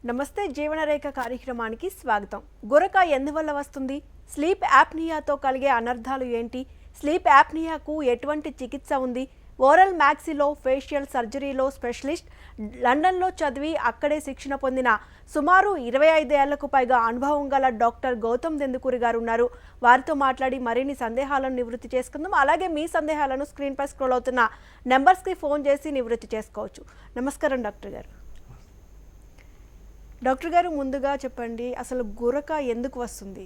నమస్తే జీవనరేఖ కార్యక్రమానికి స్వాగతం. గురక ఎందువల్ల వస్తుంది? స్లీప్ యాప్నియాతో కలిగే అనర్థాలు ఏంటి? స్లీప్ యాప్నియాకు ఎటువంటి చికిత్స ఉంది? ఓరల్ మ్యాక్సిలో ఫేషియల్ సర్జరీలో స్పెషలిస్ట్, లండన్లో చదివి అక్కడే శిక్షణ పొందిన సుమారు 25 ఏళ్లకు పైగా అనుభవం గల డాక్టర్ గౌతమ్ దెందుకూరి గారు ఉన్నారు. వారితో మాట్లాడి మరిన్ని సందేహాలను నివృత్తి చేసుకుందాం. అలాగే మీ సందేహాలను స్క్రీన్పై స్క్రోల్ అవుతున్న నెంబర్స్కి ఫోన్ చేసి నివృత్తి చేసుకోవచ్చు. నమస్కారం డాక్టర్ గారు. డాక్టర్ గారు, ముందుగా చెప్పండి, అసలు గురక ఎందుకు వస్తుంది?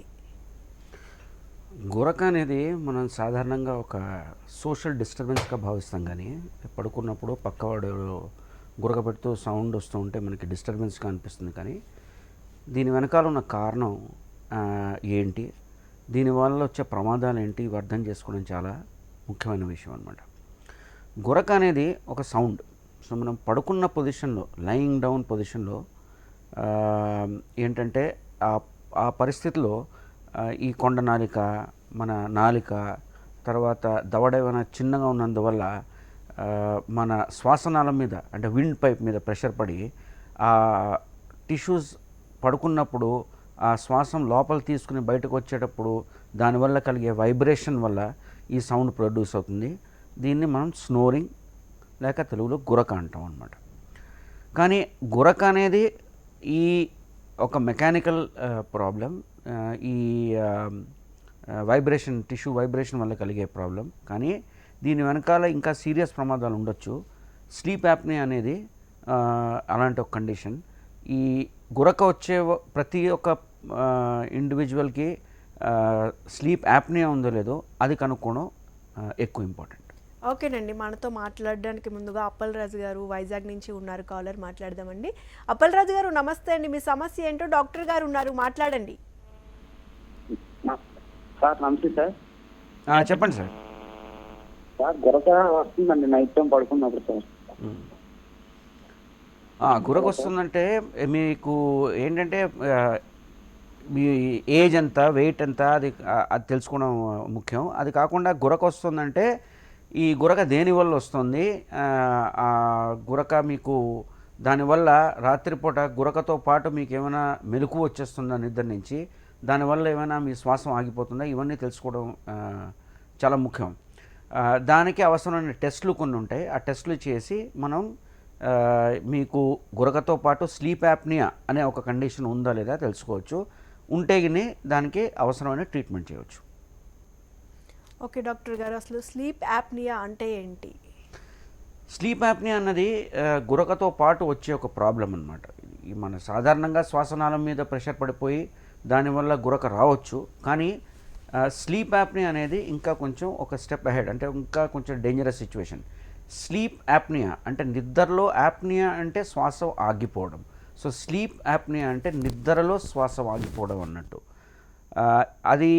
గురక అనేది మనం సాధారణంగా ఒక సోషల్ డిస్టర్బెన్స్గా భావిస్తాం, కానీ పడుకున్నప్పుడు పక్కవాడు గురక పెడుతూ సౌండ్ వస్తూ ఉంటే మనకి డిస్టర్బెన్స్గా అనిపిస్తుంది. కానీ దీని వెనకాల ఉన్న కారణం ఏంటి, దీనివల్ల వచ్చే ప్రమాదాలు ఏంటి, ఇవి అర్థం చేసుకోవడం చాలా ముఖ్యమైన విషయం అన్నమాట. గురక అనేది ఒక సౌండ్. సో మనం పడుకున్న పొజిషన్లో, లయింగ్ డౌన్ పొజిషన్లో ఏంటంటే ఆ పరిస్థితిలో ఈ కొండ నాలిక, మన నాలిక, తర్వాత దవడ ఏమైనా చిన్నగా ఉన్నందువల్ల మన శ్వాసనాళం మీద, అంటే విండ్ పైప్ మీద ప్రెషర్ పడి ఆ టిష్యూస్ పడుకున్నప్పుడు ఆ శ్వాసం లోపల తీసుకుని బయటకు వచ్చేటప్పుడు దానివల్ల కలిగే వైబ్రేషన్ వల్ల ఈ సౌండ్ ప్రొడ్యూస్ అవుతుంది. దీన్ని మనం స్నోరింగ్ లేక తెలుగులో గురక అంటాం అన్నమాట. కానీ గురక అనేది ఈ ఒక మెకానికల్ ప్రాబ్లం, ఈ వైబ్రేషన్, టిష్యూ వైబ్రేషన్ వల్ల కలిగే ప్రాబ్లం. కానీ దీని వెనకాల ఇంకా సీరియస్ ప్రమాదాలు ఉండొచ్చు. స్లీప్ యాప్నియా అనేది అలాంటి ఒక కండిషన్. ఈ గురక వచ్చే ప్రతి ఒక్క ఇండివిజువల్కి స్లీప్ యాప్నియా ఉందో లేదో అది కనుక్కోవడం ఎక్కువ ఇంపార్టెంట్. ఓకేనండి, మనతో మాట్లాడడానికి ముందుగా అప్పలరాజు గారు వైజాగ్ నుంచి ఉన్నారు. కాలర్ మాట్లాడదామండి. అప్పలరాజు గారు నమస్తే అండి. మీ సమస్య ఏంటో డాక్టర్ గారు ఉన్నారు, మాట్లాడండి. సార్ నమస్తే సార్. చెప్పండి సార్. సార్ గురక వస్తుందండి నైట్ టైం పడుకున్నప్పుడు సార్. గురక వస్తుందంటే మీకు ఏంటంటే మీ ఏజ్ ఎంత, వెయిట్ ఎంత, అది తెలుసుకోవడం ముఖ్యం. అది కాకుండా గురక వస్తుందంటే ఈ గురక దేనివల్ల వస్తుంది, ఆ గురక మీకు దానివల్ల రాత్రిపూట గురకతో పాటు మీకు ఏమైనా మెలకువ వచ్చేస్తుందా నిద్ర నుంచి, దానివల్ల ఏమైనా మీ శ్వాసం ఆగిపోతుందా, ఇవన్నీ తెలుసుకోవడం చాలా ముఖ్యం. దానికి అవసరమైన టెస్టులు కొన్ని ఉంటాయి. ఆ టెస్టులు చేసి మనం మీకు గురకతో పాటు స్లీప్ యాప్నియా అనే ఒక కండిషన్ ఉందా లేదా తెలుసుకోవచ్చు. ఉంటే గిని దానికి అవసరమైన ట్రీట్మెంట్ చేయవచ్చు. ఓకే డాక్టర్ గారు, అసలు స్లీప్ యాప్నియా అంటే ఏంటి? స్లీప్ యాప్నియా అన్నది గురకతో పాటు వచ్చే ఒక ప్రాబ్లం అన్నమాట. మన సాధారణంగా శ్వాసనాళం మీద ప్రెషర్ పడిపోయి దానివల్ల గురక రావచ్చు. కానీ స్లీప్ యాప్నియా అనేది ఇంకా కొంచెం ఒక స్టెప్ అహెడ్, అంటే ఇంకా కొంచెం డేంజరస్ సిచ్యువేషన్. స్లీప్ యాప్నియా అంటే నిద్రలో, యాప్నియా అంటే శ్వాస ఆగిపోవడం. సో స్లీప్ యాప్నియా అంటే నిద్రలో శ్వాస ఆగిపోవడం అన్నట్టు. అది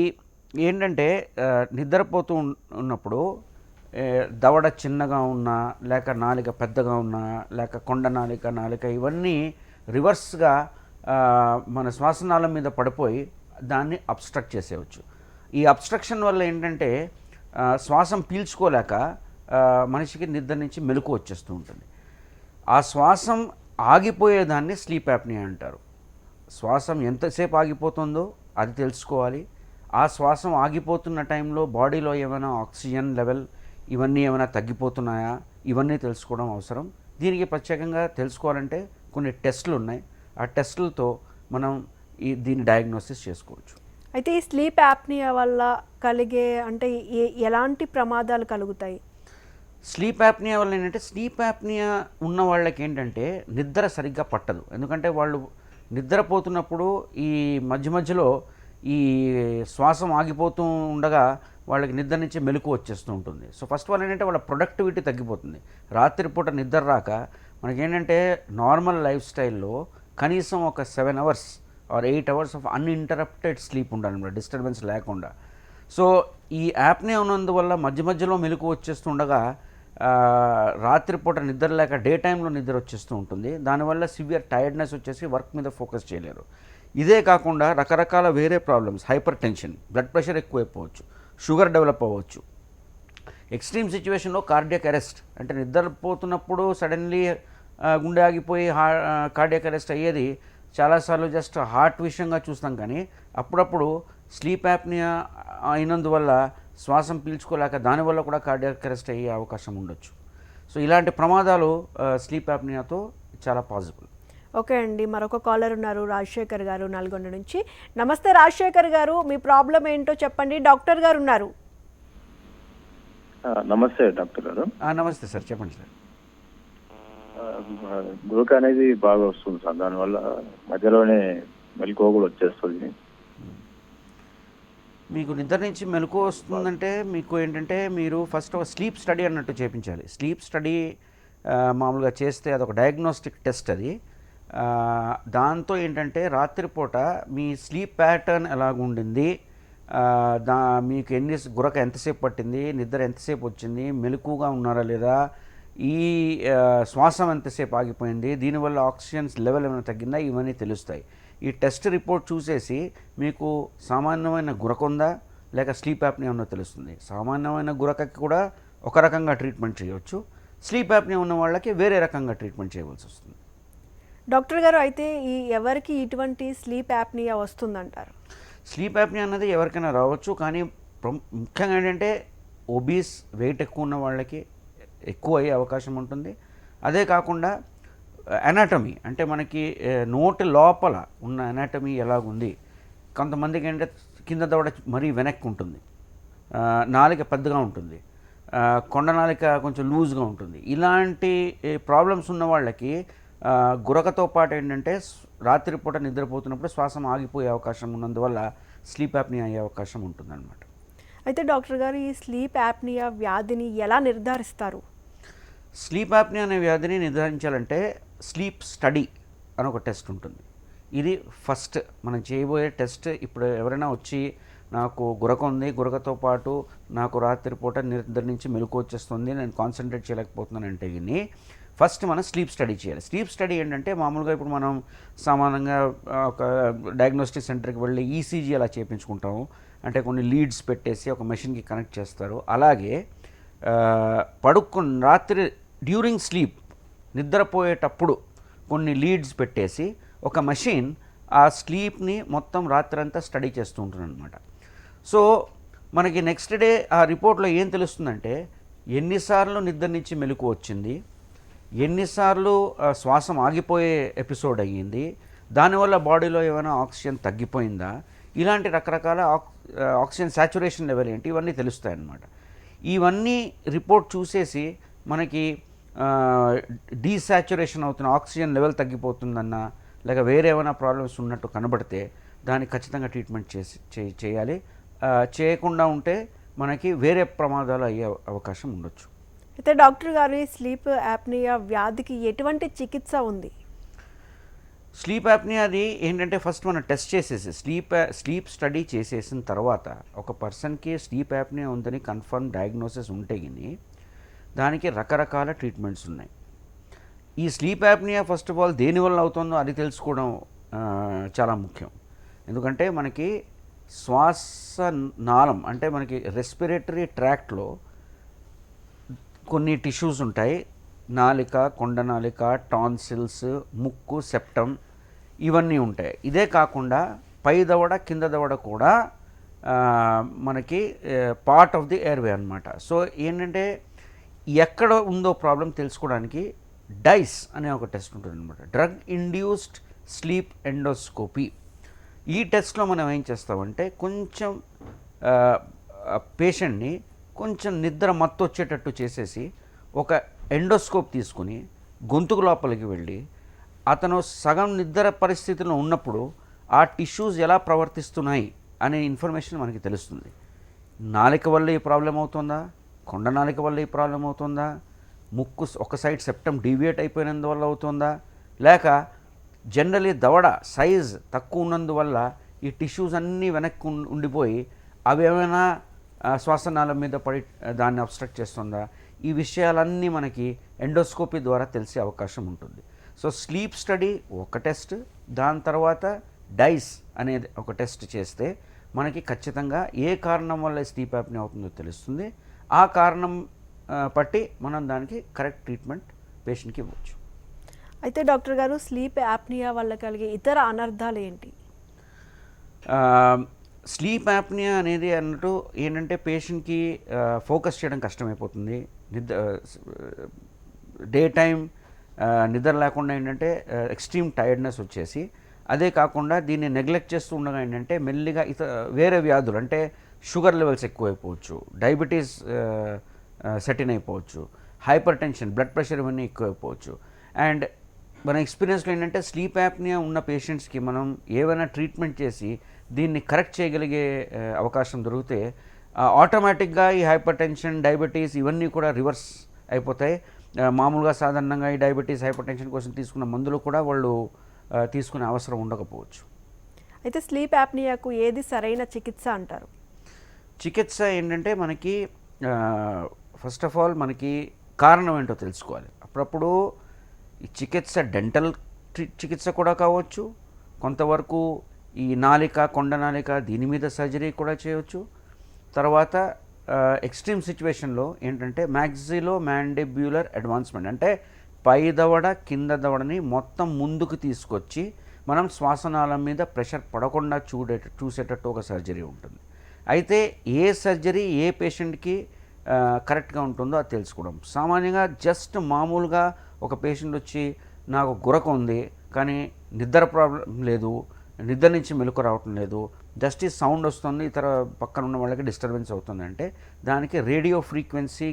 ఏంటంటే నిద్రపోతూ ఉన్నప్పుడు దవడ చిన్నగా ఉన్నా, లేక నాలిక పెద్దగా ఉన్నా, లేక కొండ నాలిక ఇవన్నీ రివర్స్గా మన శ్వాసనాళం మీద పడిపోయి దాన్ని అబ్స్ట్రక్ట్ చేసేయచ్చు. ఈ అబ్స్ట్రక్షన్ వల్ల ఏంటంటే శ్వాసం పీల్చుకోలేక మనిషికి నిద్ర నుంచి మెలకువ వచ్చేస్తూ ఉంటుంది. ఆ శ్వాసం ఆగిపోయేదాన్ని స్లీప్ యాప్నియా అంటారు. శ్వాసం ఎంతసేపు ఆగిపోతుందో అది తెలుసుకోవాలి. ఆ శ్వాసం ఆగిపోతున్న టైంలో బాడీలో ఏమైనా ఆక్సిజన్ లెవెల్ ఇవన్నీ ఏమైనా తగ్గిపోతున్నాయా, ఇవన్నీ తెలుసుకోవడం అవసరం. దీనికి ప్రత్యేకంగా తెలుసుకోవాలంటే కొన్ని టెస్టులు ఉన్నాయి. ఆ టెస్టులతో మనం దీన్ని డయాగ్నోసిస్ చేసుకోవచ్చు. అయితే ఈ స్లీప్ యాప్నియా వల్ల కలిగే అంటే ఎలాంటి ప్రమాదాలు కలుగుతాయి? స్లీప్ యాప్నియా వల్ల ఏంటంటే, స్లీప్ యాప్నియా ఉన్న వాళ్ళకి ఏంటంటే నిద్ర సరిగ్గా పట్టదు. ఎందుకంటే వాళ్ళు నిద్రపోతున్నప్పుడు ఈ మధ్యలో ఈ శ్వాసం ఆగిపోతూ ఉండగా వాళ్ళకి నిద్ర నుంచి మెలకువ వచ్చేస్తూ ఉంటుంది. సో ఫస్ట్ వాళ్ళు ఏంటంటే వాళ్ళ ప్రొడక్టివిటీ తగ్గిపోతుంది. రాత్రిపూట నిద్ర రాక మనకేంటంటే నార్మల్ లైఫ్ స్టైల్లో కనీసం ఒక 7 hours are 8 hours of uninterrupted sleep ఉండాలన్నమాట, డిస్టర్బెన్స్ లేకుండా. సో ఈ యాప్నియా ఉన్నందువల్ల మధ్యలో మెలకువ వచ్చేస్తుండగా రాత్రిపూట నిద్ర లేక డే టైంలో నిద్ర వచ్చేస్తూ ఉంటుంది. దానివల్ల సివియర్ టైర్డ్నెస్ వచ్చేసి వర్క్ మీద ఫోకస్ చేయలేరు. ఇదే కాకుండా రకరకాల వేరే problems, hypertension, blood pressure ఎక్కువైపోవచ్చు, షుగర్ డెవలప్ అవ్వచ్చు. ఎక్స్ట్రీమ్ సిచ్యువేషన్లో కార్డియాక్ అరెస్ట్, అంటే నిద్రపోతున్నప్పుడు సడన్లీ గుండె ఆగిపోయి కార్డియాక్ అరెస్ట్ అయ్యేది చాలాసార్లు జస్ట్ హార్ట్ విషయంగా చూస్తాం, కానీ అప్పుడప్పుడు స్లీప్ యాప్నియా అయినందువల్ల శ్వాసం పీల్చుకోలేక దానివల్ల కూడా కార్డియాక్ అరెస్ట్ అయ్యే అవకాశం ఉండొచ్చు. సో ఇలాంటి ప్రమాదాలు స్లీప్ యాప్నియాతో చాలా పాసిబుల్. ఓకే అండి, మరొక కాలర్ ఉన్నారు, రాజశేఖర్ గారు నల్గొండ నుంచి. నమస్తే రాజశేఖర్ గారు, మీ ప్రాబ్లం ఏంటో చెప్పండి. డాక్టర్ గారు ఉన్నారు. నమస్తే డాక్టర్ గారు. నమస్తే సార్, చెప్పండి సార్. గురక అనేది బాగా వస్తుంది సార్, దానివల్ల మధ్యలోనే మెలకువ కూడా వచ్చేస్తుంది. మీకు నిద్ర నుంచి మెలకువ వస్తుందంటే మీకు ఏంటంటే మీరు ఫస్ట్ ఒక స్లీప్ స్టడీ అన్నట్టు చేయించాలి. స్లీప్ స్టడీ మామూలుగా చేస్తే అదొక డయాగ్నోస్టిక్ టెస్ట్ అది. దాంతో ఏంటంటే రాత్రిపూట మీ స్లీప్ ప్యాటర్న్ ఎలాగుండింది, మీకు గురక ఎంతసేపు పట్టింది, నిద్ర ఎంతసేపు వచ్చింది, మెలకువగా ఉన్నారా లేదా, ఈ శ్వాసం ఎంతసేపు ఆగిపోయింది, దీనివల్ల ఆక్సిజన్ లెవెల్ ఏమైనా తగ్గిందా, ఇవన్నీ తెలుస్తాయి. ఈ టెస్ట్ రిపోర్ట్ చూసేసి మీకు సామాన్యమైన గురక ఉందా లేక స్లీప్ యాప్నియా ఉందో తెలుస్తుంది. సామాన్యమైన గురకకి కూడా ఒక రకంగా ట్రీట్మెంట్ చేయవచ్చు, స్లీప్ యాప్నియా ఉన్న వాళ్ళకి వేరే రకంగా ట్రీట్మెంట్ చేయవలసి వస్తుంది. డాక్టర్ గారు, అయితే ఎవరికి ఇటువంటి స్లీప్ యాప్నియా వస్తుందంటారు? స్లీప్ యాప్నియా అన్నది ఎవరికైనా రావచ్చు, కానీ ముఖ్యంగా ఏంటంటే ఒబీస్, వెయిట్ ఎక్కువ ఉన్న వాళ్ళకి ఎక్కువ అయ్యే అవకాశం ఉంటుంది. అదే కాకుండా అనాటమీ అంటే మనకి నోటి లోపల ఉన్న అనాటమీ ఎలాగుంది, కొంతమందికి ఏంటంటే కింద దవడ మరీ వెనక్కి ఉంటుంది, నాలిక పెద్దగా ఉంటుంది, కొండ నాలిక కొంచెం లూజ్గా ఉంటుంది. ఇలాంటి ప్రాబ్లమ్స్ ఉన్న వాళ్ళకి గురకతో పాటు ఏంటంటే రాత్రిపూట నిద్రపోతున్నప్పుడు శ్వాసం ఆగిపోయే అవకాశం ఉన్నందువల్ల స్లీప్ యాప్నియా అయ్యే అవకాశం ఉంటుందన్నమాట. అయితే డాక్టర్ గారు, ఈ స్లీప్ యాప్నియా వ్యాధిని ఎలా నిర్ధారిస్తారు? స్లీప్ యాప్నియా అనే వ్యాధిని నిర్ధారించాలంటే స్లీప్ స్టడీ అని ఒక టెస్ట్ ఉంటుంది. ఇది ఫస్ట్ మనం చేయబోయే టెస్ట్. ఇప్పుడు ఎవరైనా వచ్చి నాకు గురక ఉంది, గురకతో పాటు నాకు రాత్రిపూట నిద్ర నుంచి మెలకువ వచ్చేస్తుంది, నేను కాన్సన్ట్రేట్ చేయలేకపోతున్నాను అంటే ఇన్ని ఫస్ట్ మనం స్లీప్ స్టడీ చేయాలి. స్లీప్ స్టడీ ఏంటంటే మామూలుగా ఇప్పుడు మనం సామాన్యంగా ఒక డయాగ్నోస్టిక్ సెంటర్కి వెళ్ళి ఈసీజీ అలా చేయించుకుంటాము. అంటే కొన్ని లీడ్స్ పెట్టేసి ఒక మెషిన్కి కనెక్ట్ చేస్తారు. అలాగే రాత్రి డ్యూరింగ్ స్లీప్ నిద్రపోయేటప్పుడు కొన్ని లీడ్స్ పెట్టేసి ఒక మెషిన్ ఆ స్లీప్ని మొత్తం రాత్రంతా స్టడీ చేస్తూ ఉంటుంది అనమాట. సో మనకి నెక్స్ట్ డే ఆ రిపోర్ట్లో ఏం తెలుస్తుందంటే ఎన్నిసార్లు నిద్ర నుంచి మెలకువ వచ్చింది, ఎన్నిసార్లు శ్వాసం ఆగిపోయే ఎపిసోడ్ అయ్యింది, దానివల్ల బాడీలో ఏమైనా ఆక్సిజన్ తగ్గిపోయిందా, ఇలాంటి రకరకాల ఆక్సిజన్ సాచురేషన్ లెవెల్ ఏంటి, ఇవన్నీ తెలుస్తాయి అన్నమాట. ఇవన్నీ రిపోర్ట్ చూసేసి మనకి డీసాచురేషన్ అవుతున్న ఆక్సిజన్ లెవెల్ తగ్గిపోతుందన్నా లేక వేరే ఏమైనా ప్రాబ్లమ్స్ ఉన్నట్టు కనబడితే దానికి ఖచ్చితంగా ట్రీట్మెంట్ చేయాలి. చేయకుండా ఉంటే మనకి వేరే ప్రమాదాలు అయ్యే అవకాశం ఉండొచ్చు. అయితే డాక్టర్ గారు, ఈ స్లీప్ యాప్నియా వ్యాధికి ఎటువంటి చికిత్స ఉంది? స్లీప్ యాప్నియాది ఏంటంటే ఫస్ట్ మనం టెస్ట్ చేసేసి స్లీప్ స్టడీ చేసేసిన తర్వాత ఒక పర్సన్కి స్లీప్ యాప్నియా ఉందని కన్ఫర్మ్ డయాగ్నోసిస్ ఉంటే గిని దానికి రకరకాల ట్రీట్మెంట్స్ ఉన్నాయి. ఈ sleep apnea first of all దేనివల్ల అవుతుందో అది తెలుసుకోవడం చాలా ముఖ్యం. ఎందుకంటే మనకి శ్వాసనాళం అంటే మనకి రెస్పిరేటరీ ట్రాక్ట్లో కొన్ని టిష్యూస్ ఉంటాయి. నాలిక, కొండనాలిక, టాన్సిల్స్, ముక్కు, సెప్టమ్ ఇవన్నీ ఉంటాయి. ఇదే కాకుండా పై దవడ, కింద దవడ కూడా మనకి పార్ట్ ఆఫ్ ది ఎయిర్వే అనమాట. సో ఏంటంటే ఎక్కడ ఉందో ప్రాబ్లం తెలుసుకోవడానికి డైస్ అనే ఒక టెస్ట్ ఉంటుంది అనమాట, డ్రగ్ ఇండ్యూస్డ్ స్లీప్ ఎండోస్కోపీ. ఈ టెస్ట్లో మనం ఏం చేస్తామంటే కొంచెం పేషెంట్ని కొంచెం నిద్ర మత్తు వచ్చేటట్టు చేసేసి ఒక ఎండోస్కోప్ తీసుకుని గొంతుకు లోపలికి వెళ్ళి అతను సగం నిద్ర పరిస్థితిలో ఉన్నప్పుడు ఆ టిష్యూస్ ఎలా ప్రవర్తిస్తున్నాయి అనే ఇన్ఫర్మేషన్ మనకి తెలుస్తుంది. నాలిక వల్ల ఈ ప్రాబ్లం అవుతుందా, కొండ నాలిక వల్ల ఈ ప్రాబ్లం అవుతుందా, ముక్కు ఒక సైడ్ సెప్టమ్ డీవియేట్ అయిపోయినందువల్ల అవుతుందా, లేక జనరలీ దవడ సైజ్ తక్కువ ఉన్నందువల్ల ఈ టిష్యూస్ అన్నీ వెనక్కి ఉండిపోయి అవి ఏమైనా శ్వాసనాళం మీద పడి దాన్ని అబ్స్ట్రక్ట్ చేస్తుందా, ఈ విషయాలన్నీ మనకి ఎండోస్కోపీ ద్వారా తెలిసే అవకాశం ఉంటుంది. సో స్లీప్ స్టడీ ఒక టెస్ట్, దాని తర్వాత డైస్ అనేది ఒక టెస్ట్ చేస్తే మనకి ఖచ్చితంగా ఏ కారణం వల్ల స్లీప్ యాప్నియా అవుతుందో తెలుస్తుంది. ఆ కారణం బట్టి మనం దానికి కరెక్ట్ ట్రీట్మెంట్ పేషెంట్కి ఇవ్వచ్చు. అయితే డాక్టర్ గారు స్లీప్ యాప్నియా వల్ల కలిగే ఇతర అనర్థాలు ఏంటి? స్లీప్ యాప్నియా అనేది అన్నట్టు ఏంటంటే పేషెంట్కి ఫోకస్ చేయడం కష్టమైపోతుంది. డే టైం నిద్ర లేకుండా ఏంటంటే ఎక్స్ట్రీమ్ టైర్డ్నెస్ వచ్చేసి, అదే కాకుండా దీన్ని నెగ్లెక్ట్ చేస్తూ ఉండగా ఏంటంటే మెల్లిగా వేరే వ్యాధులు అంటే షుగర్ లెవెల్స్ ఎక్కువైపోవచ్చు, డయాబెటీస్ సెట్ ఇన్ అయిపోవచ్చు, హైపర్ టెన్షన్, బ్లడ్ ప్రెషర్ ఇవన్నీ ఎక్కువైపోవచ్చు. అండ్ మన ఎక్స్పీరియన్స్లో ఏంటంటే స్లీప్ యాప్నియా ఉన్న పేషెంట్స్కి మనం ఏమైనా ట్రీట్మెంట్ చేసి దీన్ని కరెక్ట్ చేయగలిగే అవకాశం దొరికితే ఆటోమేటిక్గా ఈ హైపర్ టెన్షన్, డయాబెటీస్ ఇవన్నీ కూడా రివర్స్ అయిపోతాయి. మామూలుగా సాధారణంగా ఈ డయాబెటీస్, హైపర్ టెన్షన్ కోసం తీసుకున్న మందులు కూడా వాళ్ళు తీసుకునే అవసరం ఉండకపోవచ్చు. అయితే స్లీప్ యాప్నియాకు ఏది సరైన చికిత్స అంటారు? చికిత్స ఏంటంటే మనకి ఫస్ట్ ఆఫ్ ఆల్ మనకి కారణం ఏంటో తెలుసుకోవాలి. అప్పుడప్పుడు ఈ చికిత్స డెంటల్ చికిత్స కూడా కావచ్చు, కొంతవరకు ఈ నాలిక, కొండ నాలిక దీని మీద సర్జరీ కూడా చేయవచ్చు. తర్వాత ఎక్స్ట్రీమ్ సిచ్యువేషన్లో ఏంటంటే మ్యాక్సిలో మ్యాండిబ్యులర్ అడ్వాన్స్మెంట్ అంటే పై దవడ కింద దవడని మొత్తం ముందుకు తీసుకొచ్చి మనం శ్వాసనాళం మీద ప్రెషర్ పడకుండా చూసేటట్టు ఒక సర్జరీ ఉంటుంది. అయితే ఏ సర్జరీ ఏ పేషెంట్కి కరెక్ట్గా ఉంటుందో అది తెలుసుకోవడం. సామాన్యంగా జస్ట్ మామూలుగా ఒక పేషెంట్ వచ్చి నాకు గురక ఉంది కానీ నిద్ర ప్రాబ్లం లేదు, నిద్ర నుంచి మెలకు రావటం లేదు, జస్ట్ ఈ సౌండ్ వస్తుంది, ఇతర పక్కన ఉన్న వాళ్ళకి డిస్టర్బెన్స్ అవుతుంది అంటే దానికి రేడియో ఫ్రీక్వెన్సీ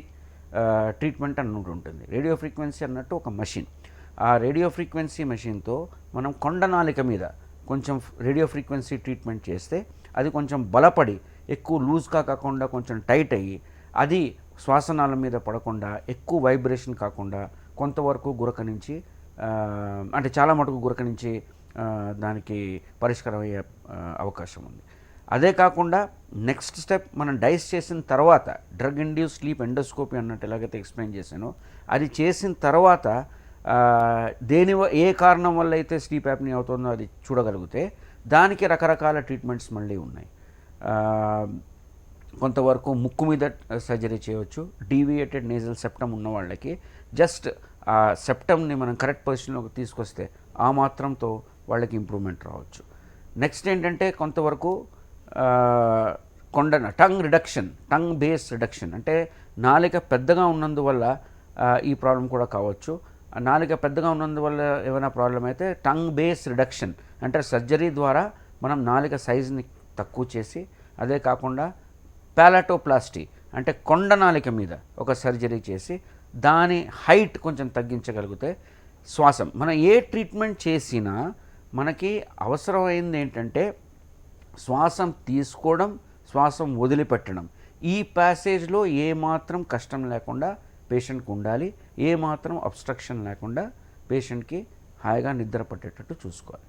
ట్రీట్మెంట్ అన్నట్టు ఉంటుంది. రేడియో ఫ్రీక్వెన్సీ అన్నట్టు ఒక మెషిన్. ఆ రేడియో ఫ్రీక్వెన్సీ మెషిన్తో మనం కొండనాలిక మీద కొంచెం రేడియో ఫ్రీక్వెన్సీ ట్రీట్మెంట్ చేస్తే అది కొంచెం బలపడి ఎక్కువ లూజ్గా కాకుండా కొంచెం టైట్ అయ్యి అది శ్వాసనాళం మీద పడకుండా ఎక్కువ వైబ్రేషన్ కాకుండా కొంతవరకు గురక నుంచి అంటే చాలా మటుకు గురక నుంచి దానికి పరిష్కారం అయ్యే అవకాశం ఉంది. అదే కాకుండా నెక్స్ట్ స్టెప్ మనం డైస్ చేసిన తర్వాత డ్రగ్ ఇండ్యూస్ స్లీప్ ఎండోస్కోపీ అన్నట్టు ఎలాగైతే ఎక్స్ప్లెయిన్ చేశానో అది చేసిన తర్వాత ఏ కారణం వల్ల అయితే స్లీప్ యాప్నియా అవుతుందో అది చూడగలిగితే దానికి రకరకాల ట్రీట్మెంట్స్ మళ్ళీ ఉన్నాయి. కొంతవరకు ముక్కు మీద సర్జరీ చేయవచ్చు. డీవియేటెడ్ నేజల్ సెప్టమ్ ఉన్న వాళ్ళకి జస్ట్ ఆ సెప్టమ్ని మనం కరెక్ట్ పొజిషన్లోకి తీసుకొస్తే ఆ మాత్రంతో వాళ్ళకి ఇంప్రూవ్మెంట్ రావచ్చు. నెక్స్ట్ ఏంటంటే కొంతవరకు tongue reduction, tongue base reduction అంటే నాలిక పెద్దగా ఉన్నందువల్ల ఈ ప్రాబ్లం కూడా కావచ్చు. నాలిక పెద్దగా ఉన్నందువల్ల ఏమైనా ప్రాబ్లం అయితే టంగ్ బేస్ రిడక్షన్ అంటే సర్జరీ ద్వారా మనం నాలిక సైజుని తక్కువ చేసి, అదే కాకుండా ప్యాలటోప్లాస్టీ అంటే కొండ నాలిక మీద ఒక సర్జరీ చేసి దాని హైట్ కొంచెం తగ్గించగలిగితే శ్వాసం మనం ఏ ట్రీట్మెంట్ చేసినా మనకి అవసరమైంది ఏంటంటే శ్వాసం తీసుకోవడం, శ్వాసం వదిలిపెట్టడం. ఈ ప్యాసేజ్లో ఏమాత్రం కష్టం లేకుండా పేషెంట్కి ఉండాలి, ఏమాత్రం అబ్స్ట్రక్షన్ లేకుండా పేషెంట్కి హాయిగా నిద్ర పట్టేటట్టు చూసుకోవాలి.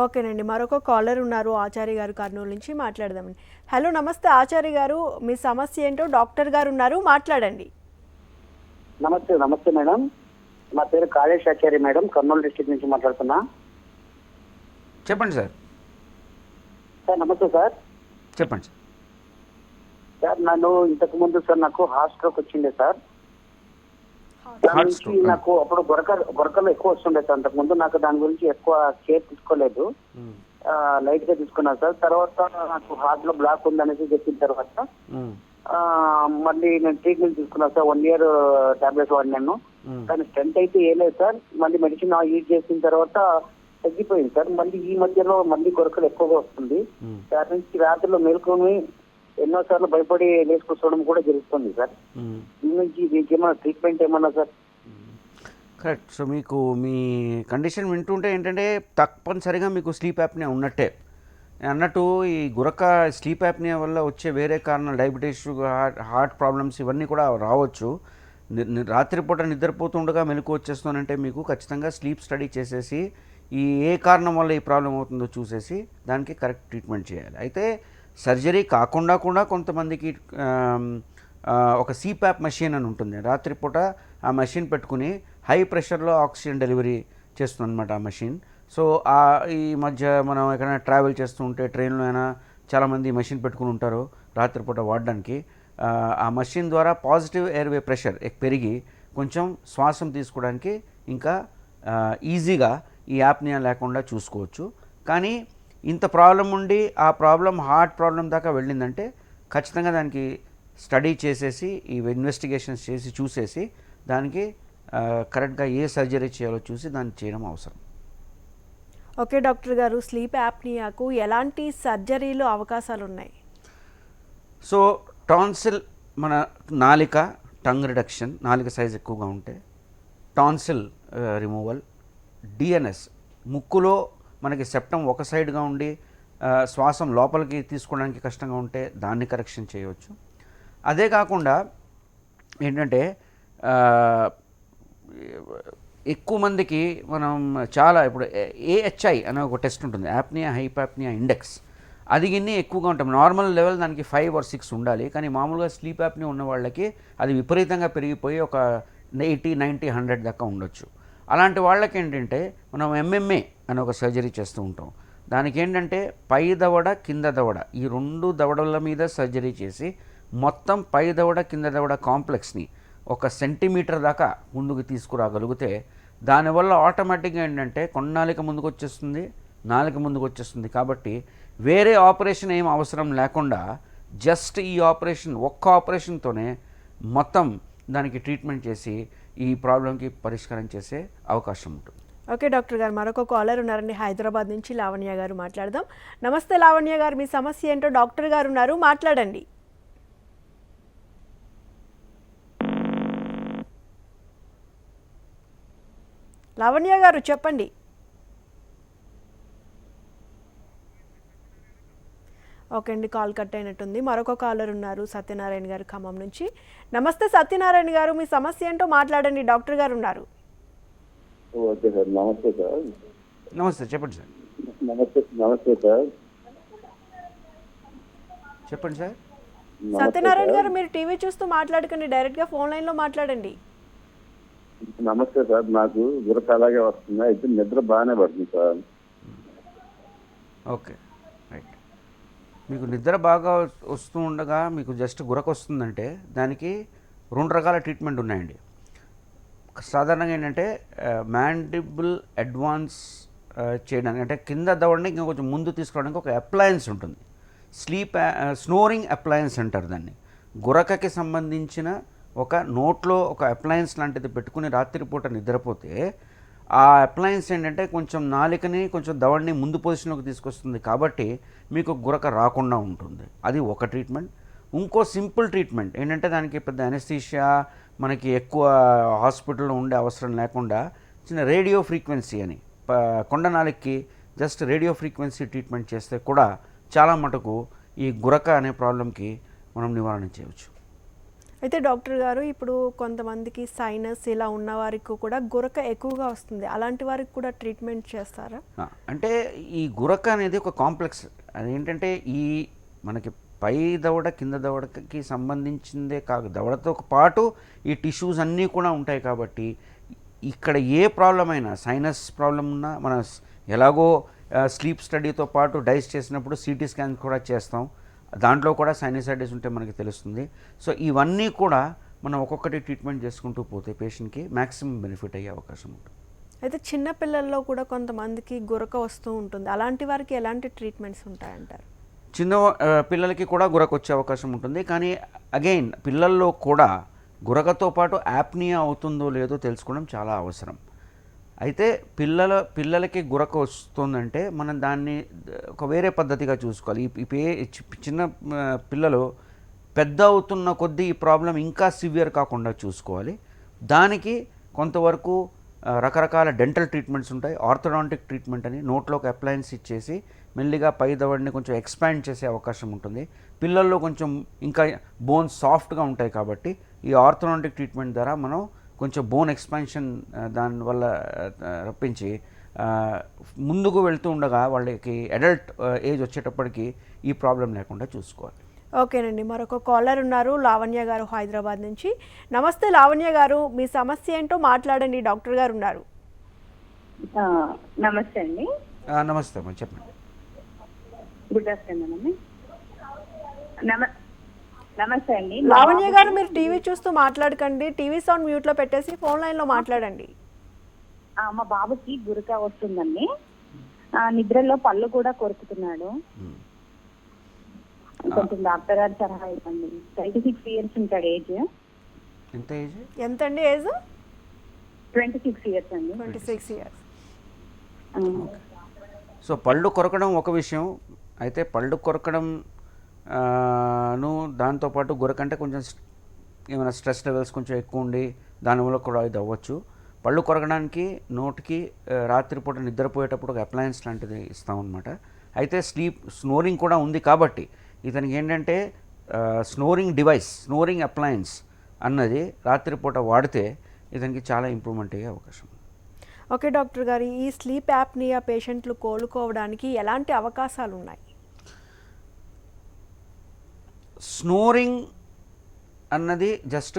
ఓకేనండి, మరొక కాలర్ ఉన్నారు ఆచార్య గారు కర్నూలు నుంచి, మాట్లాడదామండి. హలో, నమస్తే ఆచార్య గారు, మీ సమస్య ఏంటో డాక్టర్ గారు ఉన్నారు, మాట్లాడండి. నమస్తే మేడం, నా పేరు కాళేష్ ఆచార్య మేడం, కర్నూలు డిస్ట్రిక్ట్ నుంచి మాట్లాడుతున్నా. చెప్పండి సార్. నమస్తే సార్. చెప్పండి సార్. నన్ను ఇంతకు ముందు సార్ నాకు హార్ట్ స్ట్రోక్ వచ్చిండే సార్. నాకు అప్పుడు గొరకలు ఎక్కువ వస్తుండే సార్. అంతకు ముందు నాకు దాని గురించి ఎక్కువ కేర్ తీసుకోలేదు, లైట్ గా తీసుకున్నా సార్. తర్వాత నాకు హార్ట్ లో బ్లాక్ ఉందనేసి చెప్పిన తర్వాత మళ్ళీ నేను ట్రీట్మెంట్ తీసుకున్నా సార్. 1 year టాబ్లెట్స్ వాడినాను, కానీ స్టెంట్ అయితే ఏలేదు సార్. మళ్ళీ మెడిసిన్ యూజ్ చేసిన తర్వాత తగ్గిపోయింది సార్. మళ్ళీ ఈ మధ్యలో మళ్ళీ గొరకలు ఎక్కువగా వస్తుంది. దాని నుంచి రాత్రిలో మేల్కొని ఎన్నోసార్లు భయపడి లేచుకోవడం కూడా జరుగుతుంది సార్. దీని నుంచి దీనికి ఏమైనా ట్రీట్మెంట్ ఏమన్నా సార్? కరెక్ట్. సో మీకు మీ కండిషన్ వింటుంటే ఏంటంటే తప్పనిసరిగా మీకు స్లీప్ యాప్నియా ఉన్నట్టే. అన్నట్టు ఈ గురక స్లీప్ యాప్నియా వల్ల వచ్చే వేరే కారణాలు డయాబెటీస్, హార్ట్ ప్రాబ్లమ్స్ ఇవన్నీ కూడా రావచ్చు. రాత్రిపూట నిద్రపోతుండగా మెలకు వచ్చేస్తుందంటే మీకు ఖచ్చితంగా స్లీప్ స్టడీ చేసేసి ఏ కారణం వల్ల ఈ ప్రాబ్లం అవుతుందో చూసేసి దానికి కరెక్ట్ ట్రీట్మెంట్ చేయాలి. అయితే సర్జరీ కాకుండా కూడా కొంతమందికి ఒక సిప్యాప్ మెషిన్ అని ఉంటుంది. రాత్రిపూట ఆ మెషిన్ పెట్టుకుని హై ప్రెషర్లో ఆక్సిజన్ డెలివరీ చేస్తుంది అనమాట ఆ మెషిన్. సో ఈ మధ్య మనం ఎక్కడైనా ట్రావెల్ చేస్తూ ఉంటే ట్రైన్లో అయినా చాలామంది ఈ మెషిన్ పెట్టుకుని ఉంటారు రాత్రిపూట వాడడానికి. ఆ మెషిన్ ద్వారా పాజిటివ్ ఎయిర్వే ప్రెషర్ పెరిగి కొంచెం శ్వాసం తీసుకోవడానికి ఇంకా ఈజీగా ఈ యాప్నియా లేకుండా చూసుకోవచ్చు. కానీ ఇంత ప్రాబ్లం ఉండి ఆ ప్రాబ్లం హార్ట్ ప్రాబ్లం దాకా వెళ్ళిందంటే ఖచ్చితంగా దానికి స్టడీ చేసేసి ఈ ఇన్వెస్టిగేషన్స్ చేసి చూసేసి దానికి కరెక్ట్గా ఏ సర్జరీ చేయాలో చూసి దాన్ని చేయడం అవసరం. ఓకే డాక్టర్ గారు, స్లీప్ యాప్నియాకు ఎలాంటి సర్జరీలు అవకాశాలు ఉన్నాయి? సో టాన్సిల్, మన నాలిక టంగ్ రిడక్షన్, నాలిక సైజ్ ఎక్కువగా ఉంటే టాన్సిల్ రిమూవల్, డిఎన్ఎస్ ముక్కులో మనకి సెప్టమ్ ఒక సైడ్గా ఉండి శ్వాసం లోపలికి తీసుకోవడానికి కష్టంగా ఉంటే దాన్ని కరెక్షన్ చేయవచ్చు. అదే కాకుండా ఏంటంటే ఎక్కువ మందికి మనం చాలా ఇప్పుడు ఏహెచ్ఐ అనే ఒక టెస్ట్ ఉంటుంది, యాప్నియా హైపాప్నియా ఇండెక్స్. అది గిన్ని ఎక్కువగా ఉంటాం. నార్మల్ లెవెల్ దానికి 5 or 6 ఉండాలి. కానీ మామూలుగా స్లీప్ యాప్నియా ఉన్న వాళ్ళకి అది విపరీతంగా పెరిగిపోయి ఒక 80, 90, 100 దాకా ఉండొచ్చు. అలాంటి వాళ్ళకి ఏంటంటే మనం ఎంఎంఏ అని ఒక సర్జరీ చేస్తూ ఉంటాం. దానికి ఏంటంటే పై దవడ కింద దవడ ఈ 2 దవడల మీద సర్జరీ చేసి మొత్తం పై దవడ కింద దవడ కాంప్లెక్స్ని 1 సెంటీమీటర్ దాకా ముందుకు తీసుకురాగలిగితే దానివల్ల ఆటోమేటిక్గా ఏంటంటే కొన్నాలిక ముందుకు వచ్చేస్తుంది, నాలుక ముందుకు వచ్చేస్తుంది. కాబట్టి వేరే ఆపరేషన్ ఏం అవసరం లేకుండా జస్ట్ ఈ ఆపరేషన్, ఒక్క ఆపరేషన్తోనే మొత్తం దానికి ట్రీట్మెంట్ చేసి ఈ ప్రాబ్లంకి పరిష్కారం చేసే అవకాశం ఉంటుంది. ఓకే డాక్టర్ గారు, మరొక కాలర్ ఉన్నారండి హైదరాబాద్ నుంచి, లావణ్య గారు. మాట్లాడదాం. నమస్తే లావణ్య గారు, మీ సమస్య ఏంటో డాక్టర్ గారు ఉన్నారు, మాట్లాడండి. లావణ్య గారు చెప్పండి. ఓకే అండి, కాల్ కట్ అయినట్టుంది. మరొక కాలర్ ఉన్నారు, సత్యనారాయణ గారు ఖమ్మం నుంచి. నమస్తే సత్యనారాయణ గారు, మీ సమస్య ఏంటో మాట్లాడండి, డాక్టర్ గారు ఉన్నారు. ఓకే సార్, నమస్తే సార్. నమస్తే, చెప్పండి సార్. నమస్తే సార్. చెప్పండి సార్. సత్యనారాయణ గారు, మీరు టీవీ చూస్తూ మాట్లాడకండి, డైరెక్ట్గా ఫోన్ లైన్లో మాట్లాడండి. నమస్తే సార్. నాకు గురక అలాగే వస్తుంది, అయితే నిద్ర బాగానే పడుతుంది సార్. Okay, right. మీకు నిద్ర బాగా వస్తూ ఉండగా మీకు జస్ట్ గురక వస్తుందంటే దానికి 2 రకాల ట్రీట్మెంట్ ఉన్నాయండి. సాధారణంగా ఏంటంటే మ్యాండిబుల్ అడ్వాన్స్ చేయడానికి, అంటే కింద దవడని ఇంకా కొంచెం ముందు తీసుకోవడానికి ఒక అప్లయన్స్ ఉంటుంది. స్నోరింగ్ అప్లయన్స్ అంటారు దాన్ని. గురకకి సంబంధించిన ఒక నోట్లో ఒక అప్లయన్స్ లాంటిది పెట్టుకుని రాత్రిపూట నిద్రపోతే ఆ అప్లయన్స్ ఏంటంటే కొంచెం నాలికని కొంచెం దవడని ముందు పొజిషన్లోకి తీసుకొస్తుంది. కాబట్టి మీకు గురక రాకుండా ఉంటుంది. అది ఒక ట్రీట్మెంట్. ఇంకో సింపుల్ ట్రీట్మెంట్ ఏంటంటే దానికి పెద్ద అనెస్థీషియా, మనకి ఎక్కువ హాస్పిటల్లో ఉండే అవసరం లేకుండా చిన్న రేడియో ఫ్రీక్వెన్సీ అని కొండ నాలికకి జస్ట్ రేడియో ఫ్రీక్వెన్సీ ట్రీట్మెంట్ చేస్తే కూడా చాలా మటుకు ఈ గురక అనే ప్రాబ్లంకి మనం నివారణ చేయవచ్చు. అయితే డాక్టర్ గారు, ఇప్పుడు కొంతమందికి సైనస్ ఇలా ఉన్న వారికి కూడా గురక ఎక్కువగా వస్తుంది, అలాంటి వారికి కూడా ట్రీట్మెంట్ చేస్తారా? అంటే ఈ గురక అనేది ఒక కాంప్లెక్స్. అదేంటంటే ఈ మనకి పై దవడ కింద దవడకి సంబంధించిందే కాదు, దవడతో పాటు ఈ టిష్యూస్ అన్నీ కూడా ఉంటాయి. కాబట్టి ఇక్కడ ఏ ప్రాబ్లం అయినా, సైనస్ ప్రాబ్లం ఉన్నా మనం ఎలాగో స్లీప్ స్టడీతో పాటు డైస్ చేసినప్పుడు సిటీ స్కాన్ కూడా చేస్తాం, దాంట్లో కూడా సైనసైటిస్ ఉంటే మనకి తెలుస్తుంది. సో ఇవన్నీ కూడా మనం ఒక్కొక్కటి ట్రీట్మెంట్ చేసుకుంటూ పోతే పేషెంట్కి మ్యాక్సిమం బెనిఫిట్ అయ్యే అవకాశం ఉంటుంది. అయితే చిన్న పిల్లల్లో కూడా కొంతమందికి గురక వస్తూ ఉంటుంది, అలాంటి వారికి ఎలాంటి ట్రీట్మెంట్స్ ఉంటాయంటారు? చిన్న పిల్లలకి కూడా గురక వచ్చే అవకాశం ఉంటుంది. కానీ అగైన్ పిల్లల్లో కూడా గురకతో పాటు యాప్నియా అవుతుందో లేదో తెలుసుకోవడం చాలా అవసరం. అయితే పిల్లలకి గురక వస్తుందంటే మనం దాన్ని ఒక వేరే పద్ధతిగా చూసుకోవాలి. చిన్న పిల్లలు పెద్ద అవుతున్న కొద్దీ ఈ ప్రాబ్లం ఇంకా సివియర్ కాకుండా చూసుకోవాలి. దానికి కొంతవరకు రకరకాల డెంటల్ ట్రీట్మెంట్స్ ఉంటాయి. ఆర్థోడాంటిక్ ట్రీట్మెంట్ అని నోట్లో ఒక అప్లయన్స్ ఇచ్చేసి మెల్లిగా పై దవడని కొంచెం ఎక్స్పాండ్ చేసే అవకాశం ఉంటుంది. పిల్లల్లో కొంచెం ఇంకా బోన్స్ సాఫ్ట్గా ఉంటాయి కాబట్టి ఈ ఆర్థోడాంటిక్ ట్రీట్మెంట్ ద్వారా మనం కొంచెం బోన్ ఎక్స్పాన్షన్ దానివల్ల రప్పించి ముందుకు వెళ్తూ ఉండగా వాళ్ళకి అడల్ట్ ఏజ్ వచ్చేటప్పటికి ఈ ప్రాబ్లం లేకుండా చూసుకోవాలి. ఓకేనండి, మరొక కాలర్ ఉన్నారు, లావణ్య గారు హైదరాబాద్ నుంచి. నమస్తే లావణ్య గారు, మీ సమస్య ఏంటో మాట్లాడండి, డాక్టర్ గారు ఉన్నారు. నమస్తే అండి. నమస్తే అమ్మా, చెప్పండి. గుడ్ ఆఫ్టర్నూన్ అండి. నమస్తే అండి. లావణ్య గారు, మీరు టీవీ చూస్తూ మాట్లాడకండి, టీవీ సౌండ్ మ్యూట్లో పెట్టేసి ఫోన్ లైన్లో మాట్లాడండి. మా బాబుకి గురక వస్తుందండి. నిద్రలో పళ్ళు కూడా కొరుకుతున్నాడు. కొంచెం డాక్టర్ గారు సలహా ఇవ్వండి. 36 ఇయర్స్ ఉంటాడు ఏజ్. ఎంత ఏజ్? ఎంతండి ఏజ్? 26 ఇయర్స్ అండి. 26 ఇయర్స్. సో పళ్ళు కొరకడం ఒక విషయం అయితే, పళ్ళు కొరకడం దాంతోపాటు గురకంటే కొంచెం ఏమైనా స్ట్రెస్ లెవెల్స్ కొంచెం ఎక్కువ ఉండి దానివల్ల కూడా ఇది అవ్వచ్చు. పళ్ళు కొరకడానికి నోటికి రాత్రిపూట నిద్రపోయేటప్పుడు ఒక అప్లయన్స్ లాంటిది ఇస్తామన్నమాట. అయితే స్నోరింగ్ కూడా ఉంది కాబట్టి ఇతనికి ఏంటంటే స్నోరింగ్ డివైస్, స్నోరింగ్ అప్లయన్స్ అన్నది రాత్రిపూట వాడితే ఇతనికి చాలా ఇంప్రూవ్మెంట్ అయ్యే అవకాశం. ఓకే డాక్టర్ గారు, ఈ స్లీప్ యాప్నియా పేషెంట్లు కోలుకోవడానికి ఎలాంటి అవకాశాలు ఉన్నాయి? స్నోరింగ్ అన్నది జస్ట్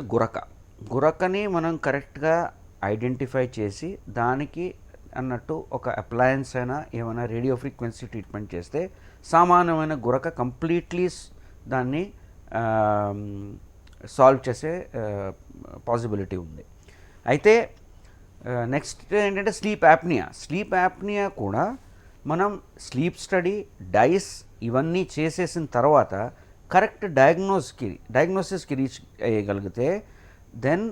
గురకని మనం కరెక్ట్గా ఐడెంటిఫై చేసి దానికి అన్నట్టు ఒక అప్లయన్స్ అయినా ఏమైనా రేడియో ఫ్రీక్వెన్సీ ట్రీట్మెంట్ చేస్తే సామాన్యమైన గురక కంప్లీట్లీ దాన్ని సాల్వ్ చేసే పాసిబిలిటీ ఉంది. అయితే నెక్స్ట్ ఏంటంటే స్లీప్ యాప్నియా కూడా మనం స్లీప్ స్టడీ, డైస్ ఇవన్నీ చేసేసిన తర్వాత కరెక్ట్ డయాగ్నోసిస్కి రీచ్ అయ్యగలిగితే దెన్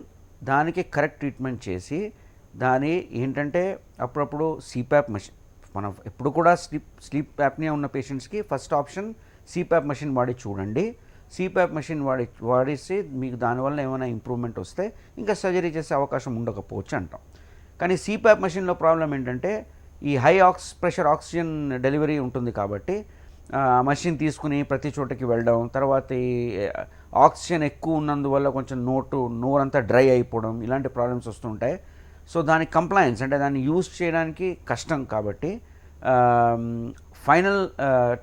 దానికి కరెక్ట్ ట్రీట్మెంట్ చేసి దాని ఏంటంటే అప్పుడప్పుడు సిప్యాప్ మెషిన్, మనం ఎప్పుడు కూడా స్లీప్ యాప్నియా ఉన్న పేషెంట్స్కి ఫస్ట్ ఆప్షన్ సిప్యాప్ మెషిన్ వాడి చూడండి. సిప్యాప్ మెషిన్ వాడేసి మీకు దానివల్ల ఏమైనా ఇంప్రూవ్మెంట్ వస్తే ఇంకా సర్జరీ చేసే అవకాశం ఉండకపోవచ్చు అంటాం. కానీ సిప్యాప్ మెషిన్లో ప్రాబ్లం ఏంటంటే ఈ హై ప్రెషర్ ఆక్సిజన్ డెలివరీ ఉంటుంది కాబట్టి మషిన్ తీసుకుని ప్రతి చోటకి వెళ్ళడం, తర్వాత ఈ ఆక్సిజన్ ఎక్కువ ఉన్నందువల్ల కొంచెం నోరంతా డ్రై అయిపోవడం, ఇలాంటి ప్రాబ్లమ్స్ వస్తుంటాయి. సో దానికి కంప్లయన్స్ అంటే దాన్ని యూజ్ చేయడానికి కష్టం కాబట్టి ఫైనల్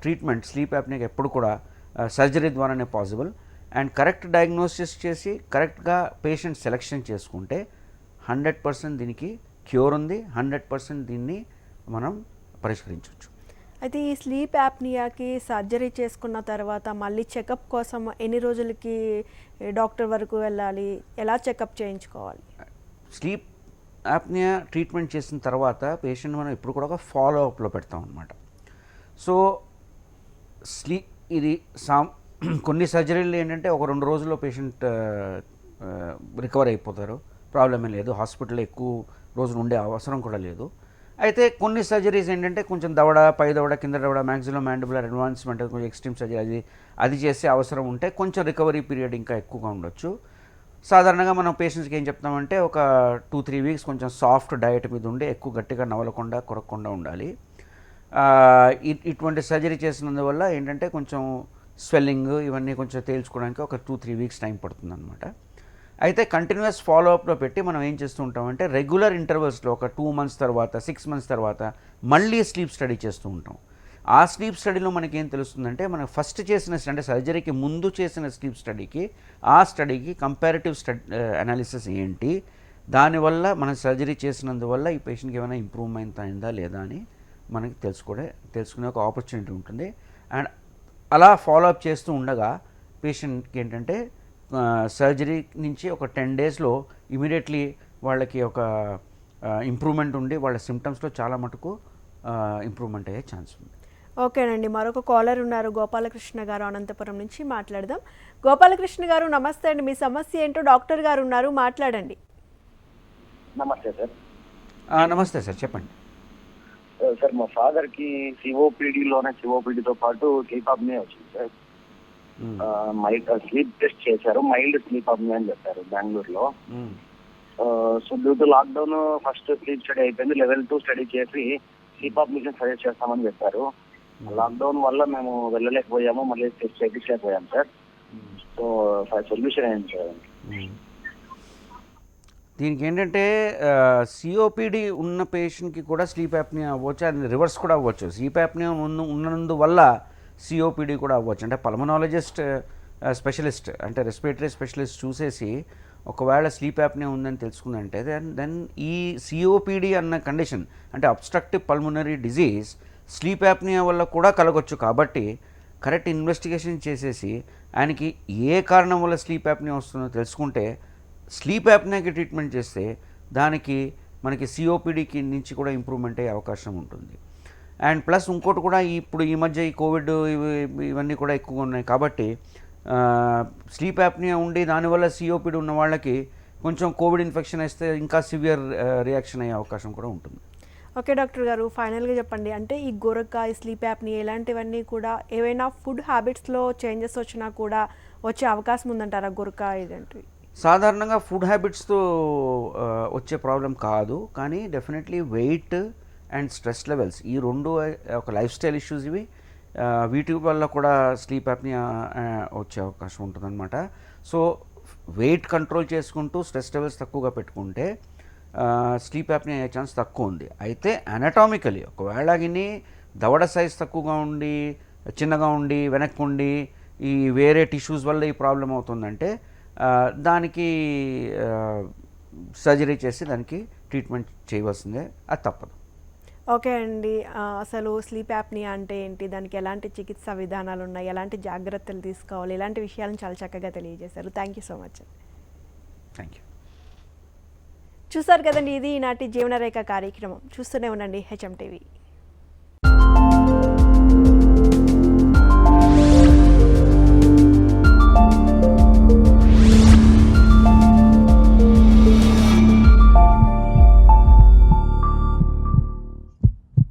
ట్రీట్మెంట్ స్లీప్ యాప్నియాకి ఎప్పుడు కూడా సర్జరీ ద్వారానే పాసిబుల్. అండ్ కరెక్ట్ డయాగ్నోసిస్ చేసి కరెక్ట్గా పేషెంట్ సెలెక్షన్ చేసుకుంటే 100% దీనికి క్యూర్ ఉంది, 100% దీన్ని మనం పరిష్కరించవచ్చు. అయితే ఈ స్లీప్ యాప్నియాకి సర్జరీ చేసుకున్న తర్వాత మళ్ళీ చెకప్ కోసం ఎన్ని రోజులకి డాక్టర్ వరకు వెళ్ళాలి, ఎలా చెకప్ చేయించుకోవాలి? స్లీప్ యాప్నియా ట్రీట్మెంట్ చేసిన తర్వాత పేషెంట్ మనం ఎప్పుడు కూడా ఒక ఫాలోఅప్లో పెడతాం అన్నమాట. సో ఇది కొన్ని సర్జరీలు ఏంటంటే ఒక 2 రోజుల్లో పేషెంట్ రికవర్ అయిపోతారు, ప్రాబ్లమే లేదు, హాస్పిటల్లో ఎక్కువ రోజులు ఉండే అవసరం కూడా లేదు. అయితే కొన్ని సర్జరీస్ ఏంటంటే కొంచెం పై దవడ, కింద దవడ, మ్యాక్సిలో మ్యాండిబులర్ అడ్వాన్స్మెంట్, కొంచెం ఎక్స్ట్రీమ్ సర్జరీ అది చేసే అవసరం ఉంటే కొంచెం రికవరీ పీరియడ్ ఇంకా ఎక్కువగా ఉండొచ్చు. సాధారణంగా మనం పేషెంట్స్కి ఏం చెప్తామంటే ఒక 2-3 వీక్స్ కొంచెం సాఫ్ట్ డయట్ మీద ఉండి ఎక్కువ గట్టిగా నవలకుండా కొరకకుండా ఉండాలి. ఇటువంటి సర్జరీ చేసినందువల్ల ఏంటంటే కొంచెం స్వెల్లింగ్ ఇవన్నీ కొంచెం తేల్చుకోవడానికి ఒక 2-3 వీక్స్ టైం పడుతుంది అనమాట. అయితే కంటిన్యూస్ ఫాలోఅప్లో పెట్టి మనం ఏం చేస్తూ ఉంటామంటే రెగ్యులర్ ఇంటర్వల్స్లో ఒక 2 months తర్వాత 6 months తర్వాత మళ్ళీ స్లీప్ స్టడీ చేస్తూ ఉంటాం. ఆ స్లీప్ స్టడీలో మనకేం తెలుస్తుందంటే మనం ఫస్ట్ చేసిన అంటే సర్జరీకి ముందు చేసిన స్లీప్ స్టడీకి ఆ స్టడీకి కంపారిటివ్ అనాలిసిస్ ఏంటి, దానివల్ల మనం సర్జరీ చేసినందువల్ల ఈ పేషెంట్కి ఏమైనా ఇంప్రూవ్మెంట్ అయిందా లేదా అని మనకి తెలుసుకునే ఒక ఆపర్చునిటీ ఉంటుంది. అండ్ అలా ఫాలోఅప్ చేస్తూ ఉండగా పేషెంట్కి ఏంటంటే సర్జరీ నుంచి ఒక 10 daysలో ఇమీడియట్లీ వాళ్ళకి ఒక ఇంప్రూవ్మెంట్ ఉండి వాళ్ళ సిమ్టమ్స్లో చాలా మటుకు ఇంప్రూవ్మెంట్ అయ్యే ఛాన్స్ ఉంది. ఓకేనండి, మరొక కాలర్ ఉన్నారు, గోపాలకృష్ణ గారు అనంతపురం నుంచి మాట్లాడదాం. గోపాలకృష్ణ గారు నమస్తే అండి, మీ సమస్య ఏంటో డాక్టర్ గారు ఉన్నారు, మాట్లాడండి. నమస్తే సార్. నమస్తే సార్, చెప్పండి. సార్ మా ఫాదర్కి సిఓపిడితో పాటు స్లీప్ అప్నియా వచ్చింది సార్. స్లీప్ టెస్ట్ చేశారు, మైల్డ్ స్లీప్ అప్నియా అని చెప్పారు బెంగళూరులో. So due to lockdown first sleep study అయిపోయింది, లెవెల్ 2 స్టడీ చేసి స్లీప్ అప్నియా సజెస్ట్ చేస్తామని చెప్పారు. లాక్డౌన్ వల్ల మేము వెళ్ళలేకపోయాము, మళ్ళీ టెస్ట్ చేయించలేకపోయాం సార్. సో సొల్యూషన్ ఏంటి సార్? దీనికి ఏంటంటే సిఓపిడి ఉన్న పేషెంట్కి కూడా స్లీప్ యాప్నియా అవ్వచ్చు, అది రివర్స్ కూడా అవ్వచ్చు. స్లీప్ యాప్నియా ఉన్నందువల్ల సిఓపిడి కూడా అవ్వచ్చు. అంటే పల్మనాలజిస్ట్ స్పెషలిస్ట్ అంటే రెస్పిరేటరీ స్పెషలిస్ట్ చూసేసి ఒకవేళ స్లీప్ యాప్నియా ఉందని తెలుసుకుందంటే దెన్ ఈ సిఓపిడి అన్న కండిషన్ అంటే obstructive pulmonary disease sleep apnea వల్ల కూడా కలగొచ్చు. కాబట్టి కరెక్ట్ ఇన్వెస్టిగేషన్ చేసేసి ఆయనకి ఏ కారణం వల్ల స్లీప్ యాప్నియా వస్తుందో తెలుసుకుంటే స్లీప్ యాప్నియాకి ట్రీట్మెంట్ చేస్తే దానికి మనకి సిఓపిడికి నుంచి కూడా ఇంప్రూవ్మెంట్ అయ్యే అవకాశం ఉంటుంది. అండ్ ప్లస్ ఇంకోటి కూడా ఇప్పుడు ఈ మధ్య ఈ కోవిడ్ ఇవన్నీ కూడా ఎక్కువగా ఉన్నాయి కాబట్టి స్లీప్ యాప్నియా ఉండి దానివల్ల సిఓపిడి ఉన్న వాళ్ళకి కొంచెం కోవిడ్ ఇన్ఫెక్షన్ వస్తే ఇంకా సివియర్ రియాక్షన్ అయ్యే అవకాశం కూడా ఉంటుంది. ఓకే డాక్టర్ గారు, ఫైనల్గా చెప్పండి, అంటే ఈ గురక, ఈ స్లీప్ యాప్ని ఇలాంటివన్నీ కూడా ఏవైనా ఫుడ్ హ్యాబిట్స్లో చేంజెస్ వచ్చినా కూడా వచ్చే అవకాశం ఉందంటారా గురక ఇలాంటివి? సాధారణంగా ఫుడ్ హ్యాబిట్స్తో వచ్చే ప్రాబ్లం కాదు, కానీ definitely weight and stress levels ఈ రెండు ఒక లైఫ్ స్టైల్ ఇష్యూస్ ఇవి. వీటి వల్ల కూడా స్లీప్ యాప్నియా వచ్చే అవకాశం ఉంటుందన్నమాట. సో వెయిట్ కంట్రోల్ చేసుకుంటూ స్ట్రెస్ లెవెల్స్ తక్కువగా పెట్టుకుంటే స్లీప్ యాప్నియా అయ్యే ఛాన్స్ తక్కువ ఉంది. అయితే అనటామికలీ ఒకవేళ గిని దవడ సైజ్ తక్కువగా ఉండి, చిన్నగా ఉండి, వెనక్కి ఉండి ఈ వేరే టిష్యూస్ వల్ల ఈ ప్రాబ్లం అవుతుందంటే దానికి సర్జరీ చేసి దానికి ట్రీట్మెంట్ చేయవలసిందే, అది తప్పదు. ఓకే అండి, అసలు స్లీప్ యాప్నియా అంటే ఏంటి, దానికి ఎలాంటి చికిత్సా విధానాలు ఉన్నాయి, ఎలాంటి జాగ్రత్తలు తీసుకోవాలి, ఇలాంటి విషయాలను చాలా చక్కగా తెలియజేశారు. Thank you so much. Thank you. చూసారు కదండి, ఇది ఈనాటి జీవనరేఖ కార్యక్రమం. చూస్తూనే ఉండండి హెచ్ఎం టీవీ.